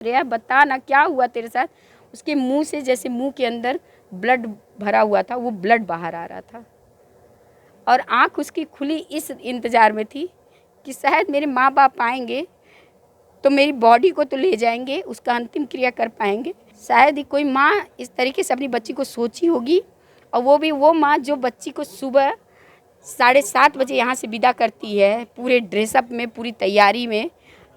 श्रेया बता ना क्या हुआ तेरे साथ। उसके मुंह से जैसे मुंह के अंदर ब्लड भरा हुआ था, वो ब्लड बाहर आ रहा था और आँख उसकी खुली इस इंतज़ार में थी कि शायद मेरे माँ बाप आएंगे तो मेरी बॉडी को तो ले जाएंगे, उसका अंतिम क्रिया कर पाएंगे। शायद ही कोई माँ इस तरीके से अपनी बच्ची को सोची होगी, और वो भी वो माँ जो बच्ची को सुबह 7:30 बजे यहाँ से विदा करती है, पूरे ड्रेसअप में, पूरी तैयारी में,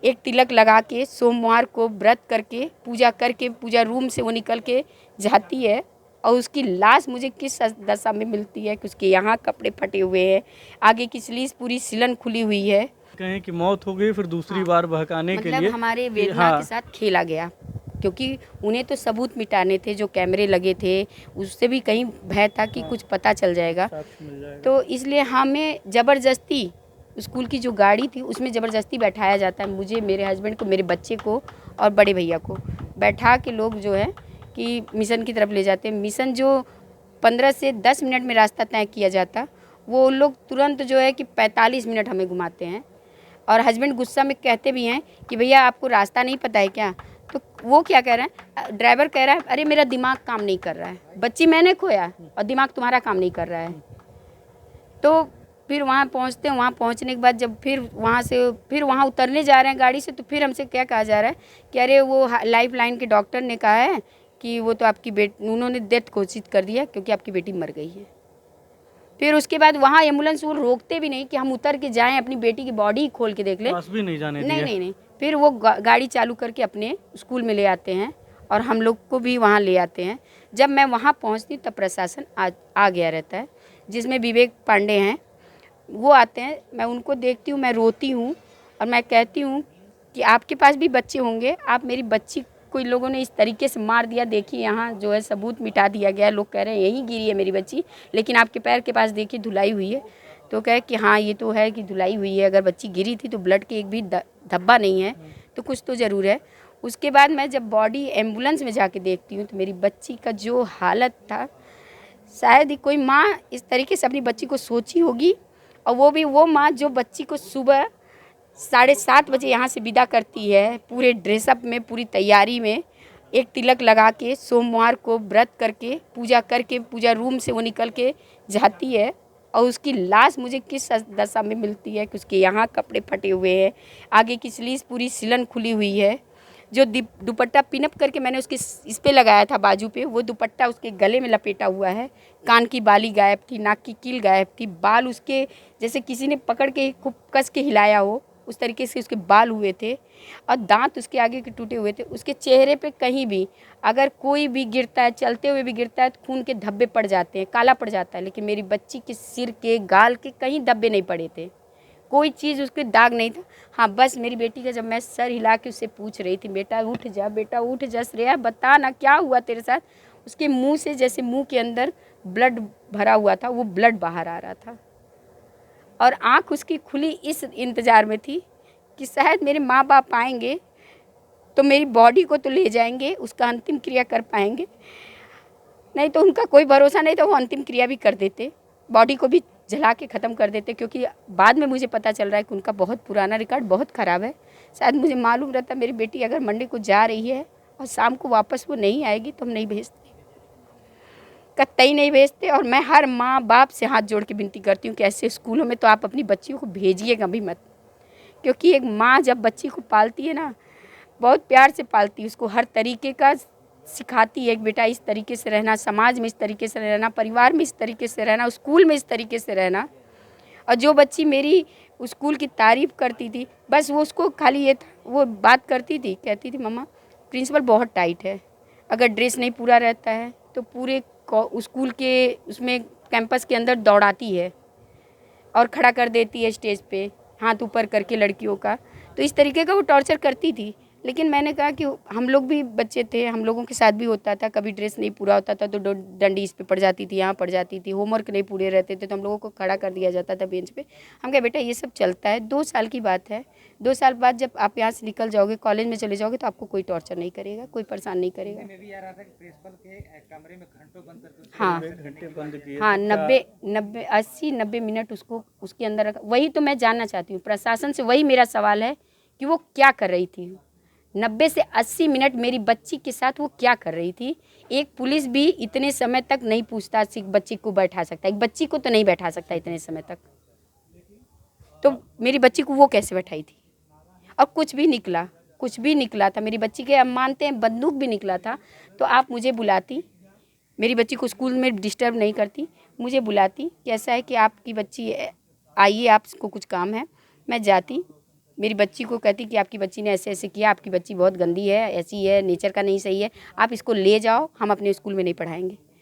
एक तिलक लगा के, सोमवार को व्रत करके, पूजा करके, पूजा रूम से वो निकल के जाती है, और उसकी लाश मुझे किस दशा में मिलती है कि उसके यहाँ कपड़े फटे हुए हैं, आगे की स्लीव पूरी सिलन खुली हुई है। कहें कि मौत हो गई, फिर दूसरी बार बहकाने के लिए मतलब हमारे वेदना के साथ खेला गया, क्योंकि उन्हें तो सबूत मिटाने थे, जो कैमरे लगे थे उससे भी कहीं भय था कि कुछ पता चल जाएगा। तो इसलिए हमें ज़बरदस्ती स्कूल की जो गाड़ी थी उसमें ज़बरदस्ती बैठाया जाता है, मुझे, मेरे हस्बैंड को, मेरे बच्चे को और बड़े भैया को बैठा के लोग जो है कि मिशन की तरफ ले जाते हैं। मिशन जो 15 से 10 मिनट में रास्ता तय किया जाता, वो लोग तुरंत जो है कि 45 मिनट हमें घुमाते हैं। और हस्बैंड गुस्सा में कहते भी हैं कि भैया आपको रास्ता नहीं पता है क्या? तो वो क्या कह रहा है, ड्राइवर कह रहा है अरे मेरा दिमाग काम नहीं कर रहा है, बच्ची मैंने खोया और दिमाग तुम्हारा काम नहीं कर रहा है। तो फिर वहाँ पहुँचते हैं, वहाँ पहुँचने के बाद जब फिर वहाँ से फिर वहाँ उतरने जा रहे हैं गाड़ी से, तो फिर हमसे क्या कहा जा रहा है कि अरे वो लाइफ लाइन के डॉक्टर ने कहा है कि वो तो आपकी बेटी, उन्होंने डेथ घोषित कर दिया क्योंकि आपकी बेटी मर गई है। फिर उसके बाद वहाँ एम्बुलेंस वो रोकते भी नहीं कि हम उतर के जाएं, अपनी बेटी की बॉडी खोल के देख लें, पास भी नहीं जाने दिया। नहीं। फिर वो गाड़ी चालू करके अपने स्कूल में ले आते हैं और हम लोग को भी वहाँ ले आते हैं। जब मैं वहाँ पहुँचती तब प्रशासन आ गया रहता है, जिसमें विवेक पांडे हैं, वो आते हैं। मैं उनको देखती हूँ, मैं रोती हूँ और मैं कहती हूँ कि आपके पास भी बच्चे होंगे, आप मेरी बच्ची कोई लोगों ने इस तरीके से मार दिया, देखिए यहाँ जो है सबूत मिटा दिया गया है, लोग कह रहे हैं यहीं गिरी है मेरी बच्ची, लेकिन आपके पैर के पास देखिए धुलाई हुई है। तो कहे कि हाँ ये तो है कि धुलाई हुई है, अगर बच्ची गिरी थी तो ब्लड के एक भी धब्बा नहीं है, तो कुछ तो ज़रूर है। उसके बाद मैं जब बॉडी एम्बुलेंस में जाके देखती हूँ तो मेरी बच्ची का जो हालत था, शायद ही कोई माँ इस तरीके से अपनी बच्ची को सोची होगी, और वो भी वो माँ जो बच्ची को सुबह 7:30 बजे यहाँ से विदा करती है, पूरे ड्रेसअप में, पूरी तैयारी में, एक तिलक लगा के, सोमवार को व्रत करके, पूजा करके, पूजा रूम से वो निकल के जाती है, और उसकी लाश मुझे किस दशा में मिलती है कि उसके यहाँ कपड़े फटे हुए हैं, आगे की स्लीव पूरी सिलन खुली हुई है। जो दुपट्टा पिनअप करके मैंने उसके इस पे लगाया था बाजू पे, वो दुपट्टा उसके गले में लपेटा हुआ है। कान की बाली गायब थी, नाक की कील गायब थी, बाल उसके जैसे किसी ने पकड़ के खूब कस के हिलाया हो उस तरीके से उसके बाल हुए थे, और दांत उसके आगे के टूटे हुए थे। उसके चेहरे पे कहीं भी अगर कोई भी गिरता है, चलते हुए भी गिरता है, तो खून के धब्बे पड़ जाते हैं, काला पड़ जाता है, लेकिन मेरी बच्ची के सिर के, गाल के कहीं धब्बे नहीं पड़े थे, कोई चीज़ उसके दाग नहीं था। हाँ बस मेरी बेटी का जब मैं सर हिला के उससे पूछ रही थी, बेटा उठ जा, बेटा उठ जा, श्रेया बता ना क्या हुआ तेरे साथ। उसके मुंह से जैसे मुंह के अंदर ब्लड भरा हुआ था, वो ब्लड बाहर आ रहा था, और आँख उसकी खुली इस इंतज़ार में थी कि शायद मेरे माँ बाप आएंगे तो मेरी बॉडी को तो ले जाएंगे, उसका अंतिम क्रिया कर पाएंगे, नहीं तो उनका कोई भरोसा नहीं था, वो अंतिम क्रिया भी कर देते, बॉडी को भी जला के ख़त्म कर देते। क्योंकि बाद में मुझे पता चल रहा है कि उनका बहुत पुराना रिकॉर्ड बहुत ख़राब है। शायद मुझे मालूम रहता मेरी बेटी अगर मंडे को जा रही है और शाम को वापस वो नहीं आएगी तो हम नहीं भेजते, कतई नहीं भेजते। और मैं हर माँ बाप से हाथ जोड़ के विनती करती हूँ कि ऐसे स्कूलों में तो आप अपनी बच्चियों को भेजिएगा भी मत, क्योंकि एक माँ जब बच्ची को पालती है ना, बहुत प्यार से पालती है, उसको हर तरीके का सिखाती है, एक बेटा इस तरीके से रहना, समाज में इस तरीके से रहना, परिवार में इस तरीके से रहना, स्कूल में इस तरीके से रहना। और जो बच्ची मेरी स्कूल की तारीफ़ करती थी, बस वो उसको खाली ये वो बात करती थी, कहती थी मम्मा प्रिंसिपल बहुत टाइट है, अगर ड्रेस नहीं पूरा रहता है तो पूरे स्कूल के उसमें कैंपस के अंदर दौड़ाती है और खड़ा कर देती है स्टेज पे हाथ ऊपर करके लड़कियों का। तो इस तरीके का वो टॉर्चर करती थी। लेकिन मैंने कहा कि हम लोग भी बच्चे थे, हम लोगों के साथ भी होता था, कभी ड्रेस नहीं पूरा होता था तो डंडी इस पे पड़ जाती थी, यहाँ पड़ जाती थी, होमवर्क नहीं पूरे रहते थे तो हम लोगों को खड़ा कर दिया जाता था बेंच पे। हम कहा बेटा ये सब चलता है, 2 साल की बात है, 2 साल बाद जब आप यहाँ से निकल जाओगे, कॉलेज में चले जाओगे तो आपको कोई टॉर्चर नहीं करेगा, कोई परेशान नहीं करेगा। हाँ 80-90 मिनट उसको उसके अंदर रखा। वही तो मैं जानना चाहती हूँ प्रशासन से, वही मेरा सवाल है कि वो क्या कर रही थी, 90 से 80 मिनट मेरी बच्ची के साथ वो क्या कर रही थी। एक पुलिस भी इतने समय तक नहीं पूछताछ बच्ची को बैठा सकता, एक बच्ची को तो नहीं बैठा सकता इतने समय तक, तो मेरी बच्ची को वो कैसे बैठाई थी। और कुछ भी निकला था मेरी बच्ची के, हम मानते हैं बंदूक भी निकला था, तो आप मुझे बुलाती, मेरी बच्ची को स्कूल में डिस्टर्ब नहीं करती, मुझे बुलाती कि ऐसा है कि आपकी बच्ची आइए, आपको कुछ काम है। मैं जाती, मेरी बच्ची को कहती कि आपकी बच्ची ने ऐसे ऐसे किया, आपकी बच्ची बहुत गंदी है, ऐसी है, नेचर का नहीं सही है, आप इसको ले जाओ, हम अपने स्कूल में नहीं पढ़ाएंगे।